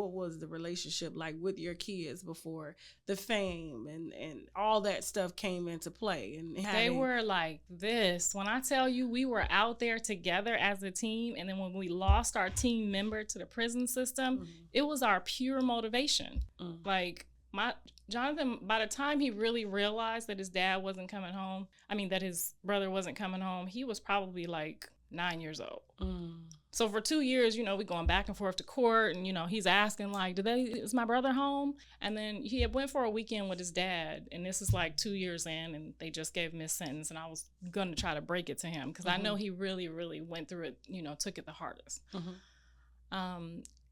what was the relationship like with your kids before the fame and all that stuff came into play? And they were like this. When I tell you we were out there together as a team, and then when we lost our team member to the prison system, it was our pure motivation. Like Jonathan, by the time he really realized that his dad wasn't coming home, that his brother wasn't coming home, he was probably like 9 years old. So for 2 years, we going back and forth to court, and he's asking like, is my brother home? And then he had went for a weekend with his dad, and this is like 2 years in, and they just gave him his sentence, and I was going to try to break it to him because I know he really, really went through it, took it the hardest.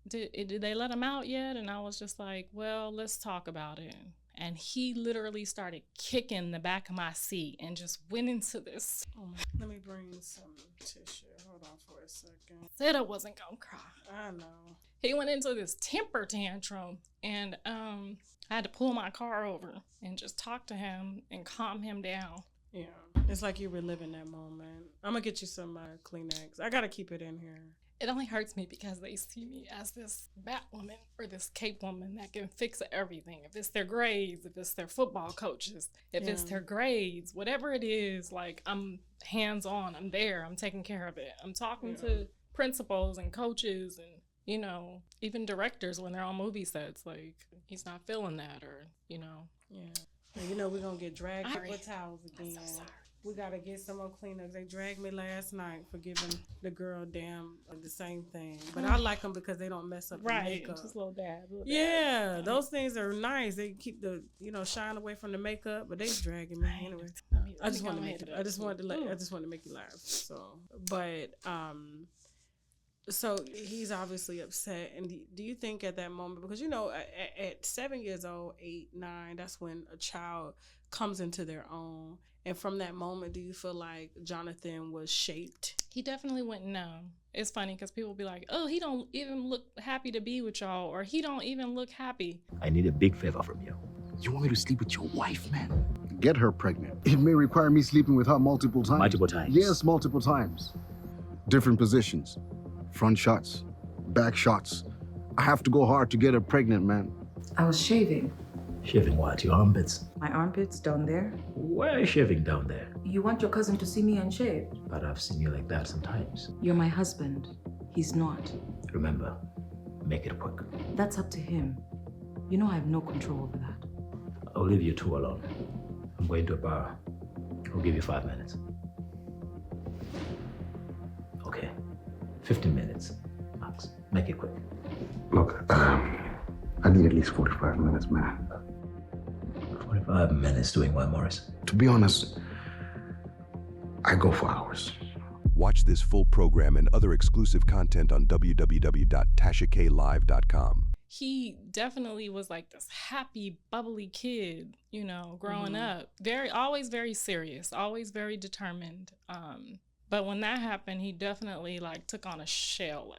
Did they let him out yet? And I was just like, well, let's talk about it. And he literally started kicking the back of my seat and just went into this. Let me bring some tissue. Hold on for a second. Said I wasn't gonna cry. I know. He went into this temper tantrum, and I had to pull my car over and just talk to him and calm him down. Yeah, it's like you reliving that moment. I'm gonna get you some Kleenex. I gotta keep it in here. It only hurts me because they see me as this Batwoman or this cape woman that can fix everything. If it's their grades, if it's their football coaches, if it's their grades, whatever it is, like I'm hands-on, I'm there, I'm taking care of it. I'm talking to principals and coaches and, even directors when they're on movie sets, like he's not feeling that or. Yeah. And we're going to get dragged with towels again. I'm so sorry. We got to get some more Kleenex. They dragged me last night for giving the girl the same thing. But I like them because they don't mess up the makeup. Just a little dab. Yeah, those things are nice. They keep the, shine away from the makeup, but they dragging me anyway. I just wanted to make you laugh. So, but, so he's obviously upset. And do you think at that moment, because, at 7 years old, 8, 9, that's when a child comes into their own. And from that moment, do you feel like Jonathan was shaped? He definitely went numb. It's funny because people be like, oh, he don't even look happy to be with y'all, or he don't even look happy. I need a big favor from you. You want me to sleep with your wife, man? Get her pregnant. It may require me sleeping with her multiple times. Multiple times? Yes, multiple times. Different positions. Front shots, back shots. I have to go hard to get her pregnant, man. I was shaving. Shaving what? Your armpits? My armpits down there? Why are you shaving down there? You want your cousin to see me unshaved? But I've seen you like that sometimes. You're my husband. He's not. Remember, make it quick. That's up to him. I have no control over that. I'll leave you two alone. I'm going to a bar. I'll give you 5 minutes. Okay, 15 minutes, max. Make it quick. Look, I need at least 45 minutes, man. 45 minutes doing what, Morris? To be honest, I go for hours. Watch this full program and other exclusive content on www.tashaklive.com. He definitely was like this happy, bubbly kid, growing up. Always very serious, always very determined. But when that happened, he definitely took on a shell,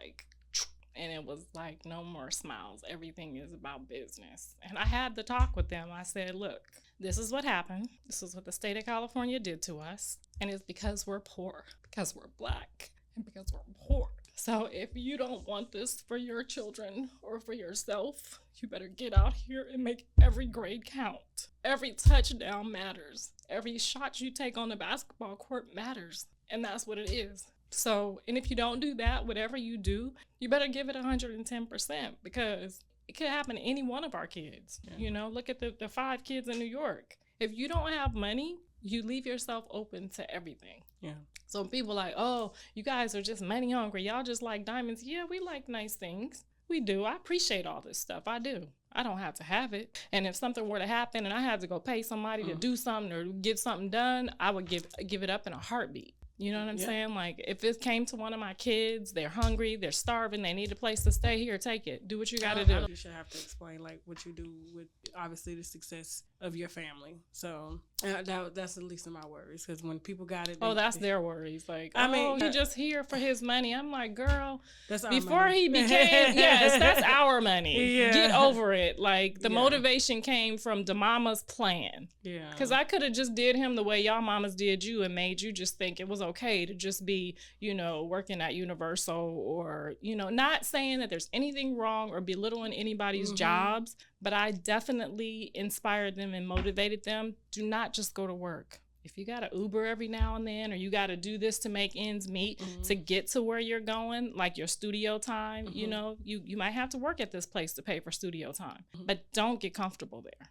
and it was like, no more smiles. Everything is about business. And I had the talk with them. I said, look, this is what happened. This is what the state of California did to us. And it's because we're poor, because we're Black, and because we're poor. So if you don't want this for your children or for yourself, you better get out here and make every grade count. Every touchdown matters. Every shot you take on the basketball court matters. And that's what it is. So, and if you don't do that, whatever you do, you better give it 110% because it could happen to any one of our kids. Look at the 5 kids in New York. If you don't have money, you leave yourself open to everything. Yeah. So people like, oh, you guys are just money hungry. Y'all just like diamonds. Yeah, we like nice things. We do. I appreciate all this stuff. I do. I don't have to have it. And if something were to happen and I had to go pay somebody to do something or get something done, I would give it up in a heartbeat. You know what I'm saying? Like, if it came to one of my kids, they're hungry, they're starving, they need a place to stay, here, take it. Do what you got to do. You should have to explain, what you do with, obviously, the success of your family. So, that's the least of my worries, because when people got it... that's their worries. He just here for his money. I'm like, girl, that's our before money. He became... yes, that's our money. Yeah. Get over it. The motivation came from the mama's plan. Yeah. Because I could have just did him the way y'all mamas did you and made you just think it was okay to just be, working at Universal or, not saying that there's anything wrong or belittling anybody's jobs, but I definitely inspired them and motivated them. Do not just go to work. If you got to Uber every now and then, or you got to do this to make ends meet to get to where you're going, like your studio time, you might have to work at this place to pay for studio time, but don't get comfortable there.